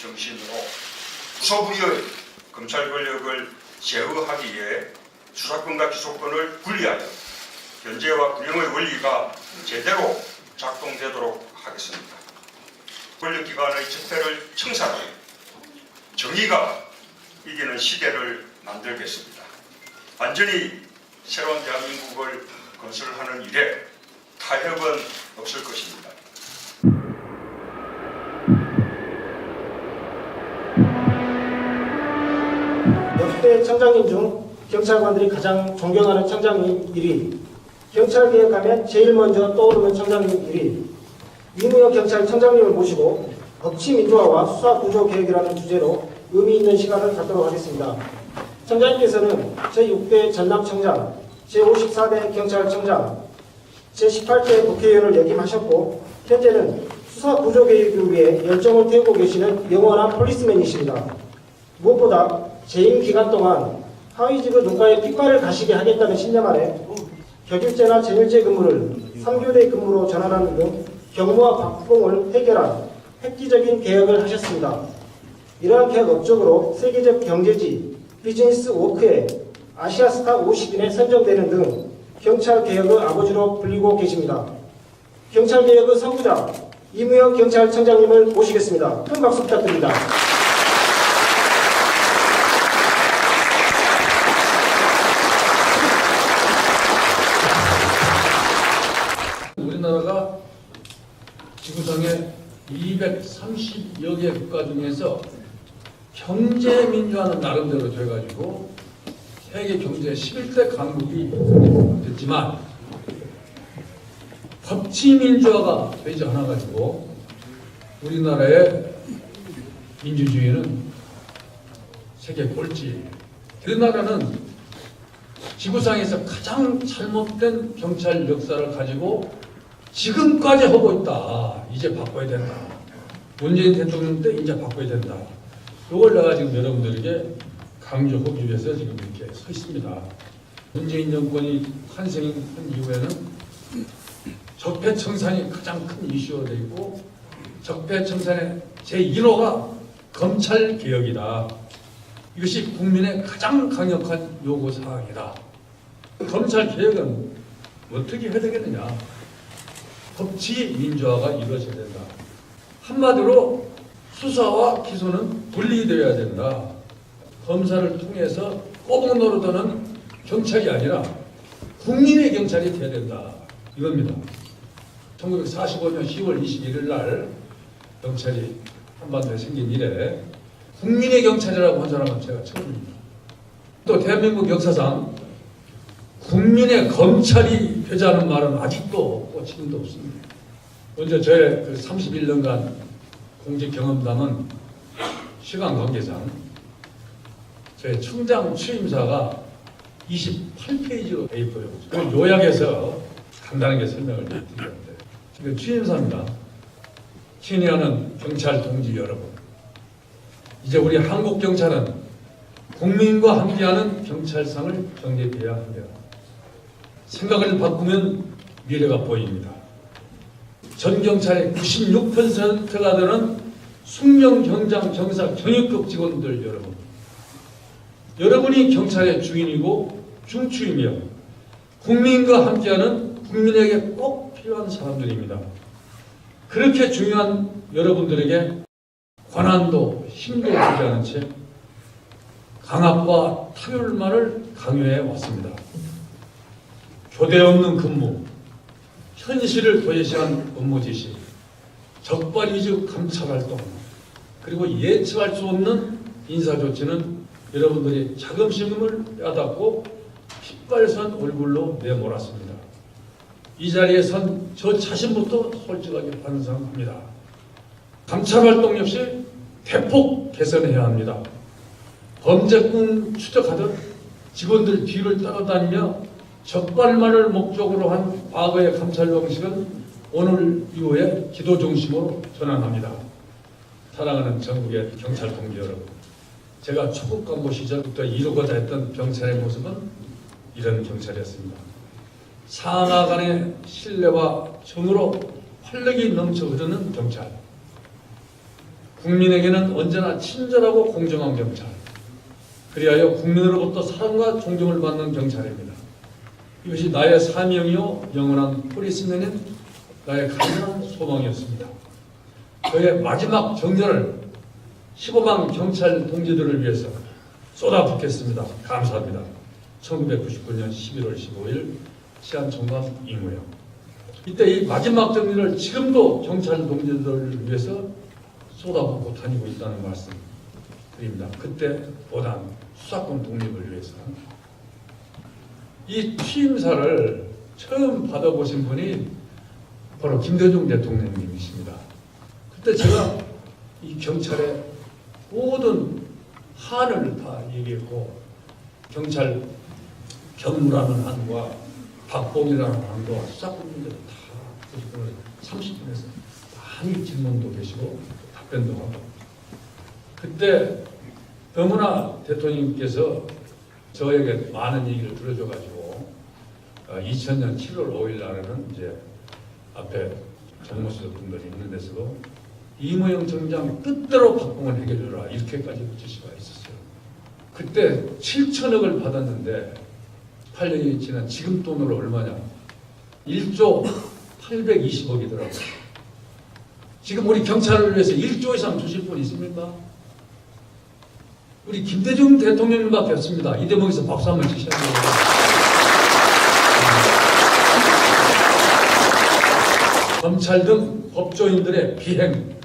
정신으로 부서부리의 검찰 권력을 제어하기 위해 수사권과 기소권을 분리하여 견제와 균형의 원리가 제대로 작동되도록 하겠습니다. 권력기관의 적폐를 청산하여 정의가 이기는 시대를 만들겠습니다. 완전히 새로운 대한민국을 건설하는 일에 타협은 없을 것입니다. 역대 청장님 중 경찰관들이 가장 존경하는 청장님 1위, 경찰개혁하면 제일 먼저 떠오르는 청장님 1위, 이무영 경찰청장님을 모시고 법치 민주화와 수사 구조 개혁이라는 주제로 의미 있는 시간을 갖도록 하겠습니다. 청장님께서는 제6대 전남청장, 제54대 경찰청장, 제18대 국회의원을 역임하셨고 현재는 수사 구조 개혁을 위해 열정을 태우고 계시는 영원한 폴리스맨이십니다. 무엇보다 재임 기간 동안 하위직의 눈가에 핏발을 가시게 하겠다는 신념 아래 격일제나 제밀제 근무를 3교대 근무로 전환하는 등 경무와 박봉을 해결한 획기적인 개혁을 하셨습니다. 이러한 개혁 업적으로 세계적 경제지 비즈니스 워크에 아시아스타 50인에 선정되는 등 경찰개혁의 아버지로 불리고 계십니다. 경찰개혁의 선구자 이무영 경찰청장님을 모시겠습니다. 큰 박수 부탁드립니다. 우리나라가 지구상에 230여 개 국가 중에서 경제 민주화는 나름대로 돼가지고 세계 경제 11대 강국이 됐지만 법치 민주화가 되지 않아가지고 우리나라의 민주주의는 세계 꼴찌. 우리나라는 지구상에서 가장 잘못된 경찰 역사를 가지고 지금까지 하고 있다. 이제 바꿔야 된다. 문재인 대통령 때 이제 바꿔야 된다. 이걸 내가 지금 여러분들에게 강조하기 위해서 지금 이렇게 서 있습니다. 문재인 정권이 탄생한 이후에는 적폐청산이 가장 큰 이슈가 되어 있고 적폐청산의 제1호가 검찰개혁이다. 이것이 국민의 가장 강력한 요구사항이다. 검찰개혁은 어떻게 해야 되겠느냐. 법치 민주화가 이루어져야 된다. 한마디로 수사와 기소는 분리되어야 된다. 검사를 통해서 꼬북 노릇하는 경찰이 아니라 국민의 경찰이 되어야 된다. 이겁니다. 1945년 10월 21일 날 경찰이 한반도에 생긴 이래 국민의 경찰이라고 한 사람은 제가 처음입니다. 또 대한민국 역사상 국민의 검찰이 되자는 말은 아직도 지금도 없습니다. 먼저 저의 그 31년간 공직 경험담은 시간 관계상 저의 청장 취임사가 28페이지로 돼 있고요. 그걸 요약해서 간단하게 설명을 드리는데 지금 취임사입니다. 친애하는 경찰 동지 여러분, 이제 우리 한국 경찰은 국민과 함께하는 경찰상을 정립해야 합니다. 생각을 바꾸면 미래가 보입니다. 전 경찰의 96%가 되는 숙명 경장 경사 경위급 직원들 여러분, 여러분이 경찰의 주인이고 중추이며 국민과 함께하는 국민에게 꼭 필요한 사람들입니다. 그렇게 중요한 여러분들에게 권한도 힘도 주지 않은 채 강압과 타율만을 강요해 왔습니다. 교대 없는 근무, 현실을 도외시한 업무 지시, 적발이직 감찰활동, 그리고 예측할 수 없는 인사조치는 여러분들이 자긍심을 빼앗았고 핏발선 얼굴로 내몰았습니다. 이 자리에 선 저 자신부터 솔직하게 반성합니다. 감찰활동 역시 대폭 개선해야 합니다. 범죄꾼 추적하듯 직원들 뒤를 따라다니며 적발만을 목적으로 한 과거의 감찰 방식은 오늘 이후에 기도 중심으로 전환합니다. 사랑하는 전국의 경찰 동지 여러분, 제가 초급 간부 시절부터 이루고자 했던 경찰의 모습은 이런 경찰이었습니다. 상하 간의 신뢰와 정으로 활력이 넘쳐 흐르는 경찰. 국민에게는 언제나 친절하고 공정한 경찰, 그리하여 국민으로부터 사랑과 존경을 받는 경찰입니다. 이것이 나의 사명이요 영원한 포리스맨인 나의 간절한 소망이었습니다. 저의 마지막 정열을 15만 경찰 동지들을 위해서 쏟아붓겠습니다. 감사합니다. 1999년 11월 15일 치안총감 이무영. 이때 이 마지막 정리를 지금도 경찰 동지들을 위해서 쏟아붓고 다니고 있다는 말씀 드립니다. 그때보단 수사권 독립을 위해서. 이 취임사를 처음 받아보신 분이 바로 김대중 대통령님이십니다. 그때 제가 이 경찰의 모든 한을 다 얘기했고, 경찰 경무라는 한과 박봉이라는 한과 수사권 문제를 다 30분에서 많이 질문도 계시고 답변도 하고. 그때 너무나 대통령님께서 저에게 많은 얘기를 들어줘가지고 2000년 7월 5일 날에는 이제 앞에 정무수석 분들이 있는 데서도 이무영 청장 뜻대로 박봉을 해결해라 이렇게까지 지시가 있었어요. 그때 7천억을 받았는데 8년이 지난 지금 돈으로 얼마냐? 1조 820억이더라고요. 지금 우리 경찰을 위해서 1조 이상 주실 분 있습니까? 우리 김대중 대통령님밖에 없습니다. 이 대목에서 박수 한번 치셔야 돼요. 검찰 등 법조인들의 비행,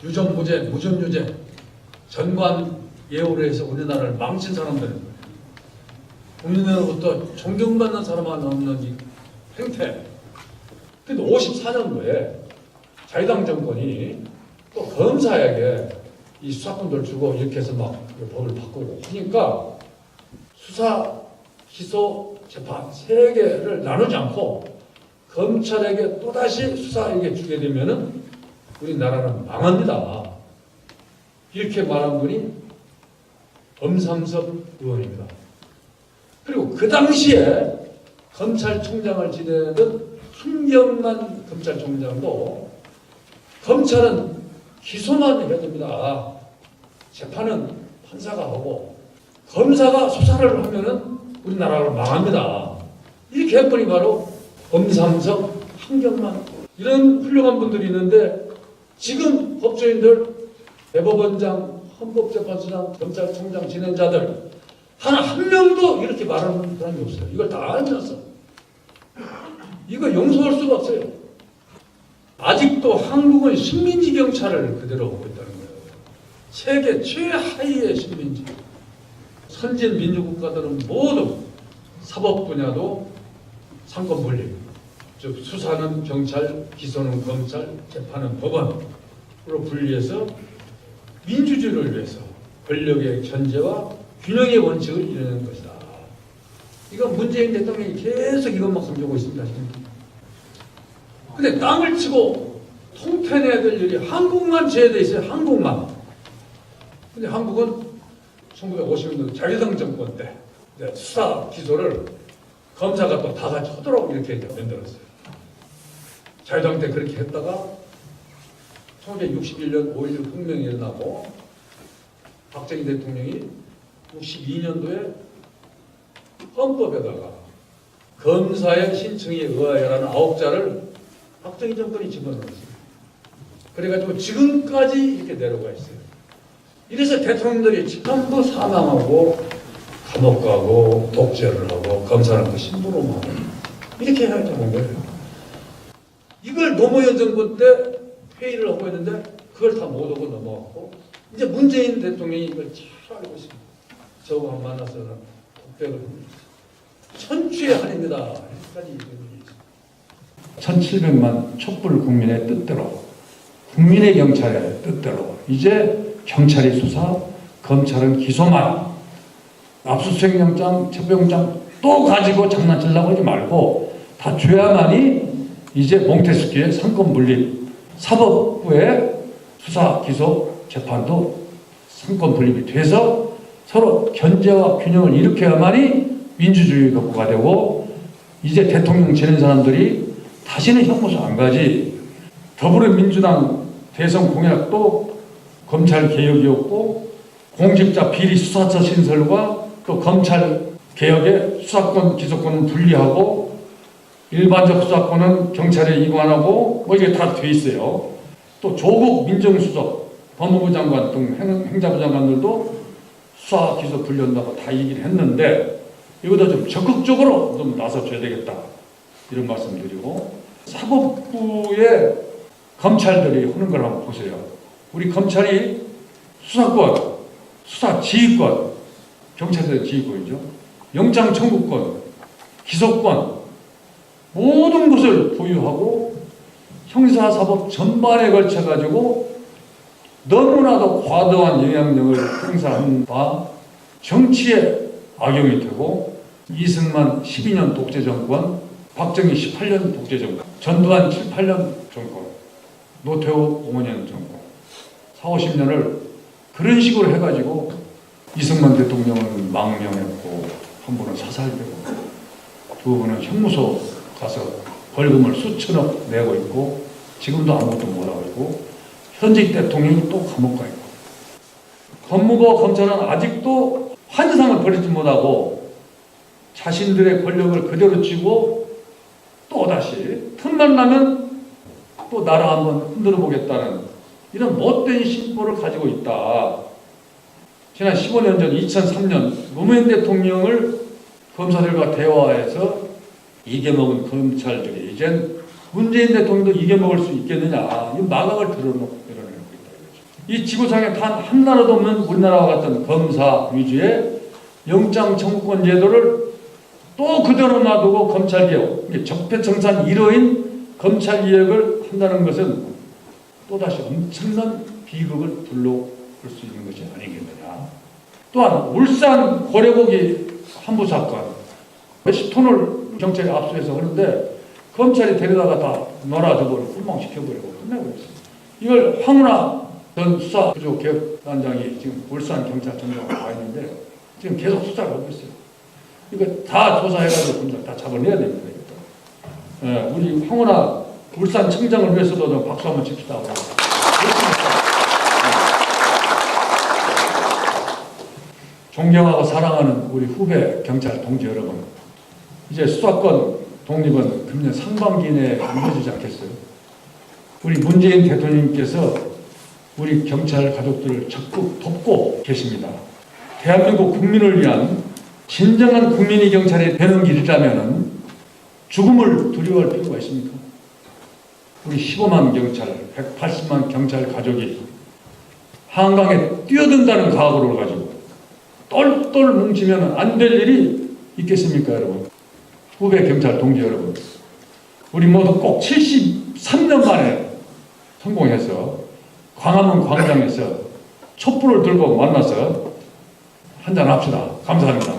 유전무죄, 무전유죄, 전관 예우를 해서 우리나라를 망친 사람들, 국민으로부터 존경받는 사람만 없는 이 행태. 근데 54년도에 자유당 정권이 또 검사에게 이 수사권들 주고 이렇게 해서 막 법을 바꾸고 하니까 수사, 기소, 재판 세 개를 나누지 않고 검찰에게 또다시 수사에게 주게 되면은 우리나라는 망합니다. 이렇게 말한 분이 엄삼섭 의원입니다. 그리고 그 당시에 검찰총장을 지내던 한경만 검찰총장도 검찰은 기소만 해야 됩니다. 재판은 판사가 하고 검사가 수사를 하면은 우리나라가 망합니다. 이렇게 한 분이 바로 엄삼석, 한경만 이런 훌륭한 분들이 있는데 지금 법조인들, 대법원장, 헌법재판소장, 검찰총장 지낸 자들 한 명도 이렇게 말하는 사람이 없어요. 이걸 다 알면서 이거 용서할 수가 없어요. 아직도 한국은 식민지 경찰을 그대로 하고 있다는 거예요. 세계 최하위의 식민지. 선진 민주국가들은 모두 사법 분야도 상권 분립, 즉 수사는 경찰, 기소는 검찰, 재판은 법원으로 분리해서 민주주의를 위해서 권력의 견제와 균형의 원칙을 이루는 것이다. 이건 문재인 대통령이 계속 이것만 강조하고 있습니다. 근데 땅을 치고 통편해야 될 일이 한국만 제외되어 있어요. 한국만. 근데 한국은 1950년도 자유당 정권 때 수사 기소를 검사가 또 다 같이 하도록 이렇게 만들었어요. 자유당 때 그렇게 했다가 1961년 5.16 혁명이 일어나고 박정희 대통령이 62년도에 헌법에다가 검사의 신청에 의하여라는 9자를 박정희 정권이 집어넣었어요. 그래가지고 지금까지 이렇게 내려가 있어요. 이래서 대통령들이 전부 사망하고 감옥 가고 독재를 하고 검사는 그 신부로만 하고 이렇게 해야 되는 거예요. 이걸 노무현 정권 때 회의를 하고 있는데 그걸 다 못 하고 넘어갔고 이제 문재인 대통령이 이걸 잘 알고 있습니다. 저와 만나서는 독백을 합니다. 천추의 한입니다. 여기까지 얘기했습니다. 1700만 촛불 국민의 뜻대로 국민의 경찰의 뜻대로 이제 경찰이 수사, 검찰은 기소만 압수수색 영장, 체포영장 또 가지고 장난치려고 하지 말고 다 줘야만이 이제 몽테스키의 상권 분립, 사법부의 수사, 기소, 재판도 상권 분립이 돼서 서로 견제와 균형을 일으켜야만이 민주주의 국가가 되고 이제 대통령 지낸 사람들이 다시는 형무소 안 가지. 더불어민주당 대선 공약도 검찰 개혁이었고 공직자 비리 수사처 신설과 또 검찰 개혁의 수사권 기소권은 분리하고 일반적 수사권은 경찰에 이관하고 뭐 이게 다 돼 있어요. 또 조국 민정수석, 법무부 장관 등 행자부 장관들도 수사 기소 분리한다고 다 얘기를 했는데 이것도 좀 적극적으로 좀 나서줘야 되겠다 이런 말씀드리고 사법부의 검찰들이 하는 걸 한번 보세요. 우리 검찰이 수사권, 수사 지휘권, 경찰의 지휘권이죠. 영장 청구권, 기소권 모든 것을 보유하고 형사사법 전반에 걸쳐 가지고 너무나도 과도한 영향력을 행사한 바 정치에 악용이 되고 이승만 12년 독재 정권, 박정희 18년 독재 정권, 전두환 7, 8년 정권, 노태우 5년 정권, 4, 50년을 그런 식으로 해가지고 이승만 대통령은 망명했고 한 분은 사살되고 두 분은 형무소 가서 벌금을 수천억 내고 있고 지금도 아무것도 못하고 있고 현직 대통령이 또 감옥 가 있고 법무부와 검찰은 아직도 환상을 버리지 못하고 자신들의 권력을 그대로 쥐고 또다시 틈만 나면 또 나라 한번 흔들어 보겠다는 이런 못된 심보를 가지고 있다. 지난 15년 전 2003년 노무현 대통령을 검사들과 대화해서 이겨먹은 검찰들이 이젠 문재인 대통령도 이겨먹을 수 있겠느냐 이 마각을 드러내고 있다. 이 지구상에 단 한 나라도 없는 우리나라와 같은 검사 위주의 영장 청구권 제도를 또 그대로 놔두고 검찰개혁, 적폐청산 1호인 검찰개혁을 한다는 것은 또다시 엄청난 비극을 불러올 수 있는 것이 아니겠느냐. 또한 울산 고래고기 한부 사건 몇십 톤을 경찰이 압수해서 하는데 검찰이 데려다가 다 놀아줘버리고 꿀망시켜버리고 끝내고 있어요. 이걸 황운하 전 수사부조개혁단장이 지금 울산경찰청장으로 와 있는데 지금 계속 수사를 하고 있어요. 이거 다 조사해가지고 다 잡아내야 됩니다. 예, 우리 황운하 울산청장을 위해서도 좀 박수 한번 칩시다. 존경하고 사랑하는 우리 후배 경찰 동지 여러분, 이제 수사권 독립은 금년 상반기 내에 이루어지지 않겠어요? 우리 문재인 대통령님께서 우리 경찰 가족들을 적극 돕고 계십니다. 대한민국 국민을 위한 진정한 국민이 경찰이 되는 길이라면 죽음을 두려워할 필요가 있습니까? 우리 15만 경찰, 180만 경찰 가족이 한강에 뛰어든다는 각오를 가지고 똘똘 뭉치면 안 될 일이 있겠습니까, 여러분? 후배 경찰 동지 여러분, 우리 모두 꼭 73년 만에 성공해서 광화문 광장에서 촛불을 들고 만나서 한잔 합시다. 감사합니다.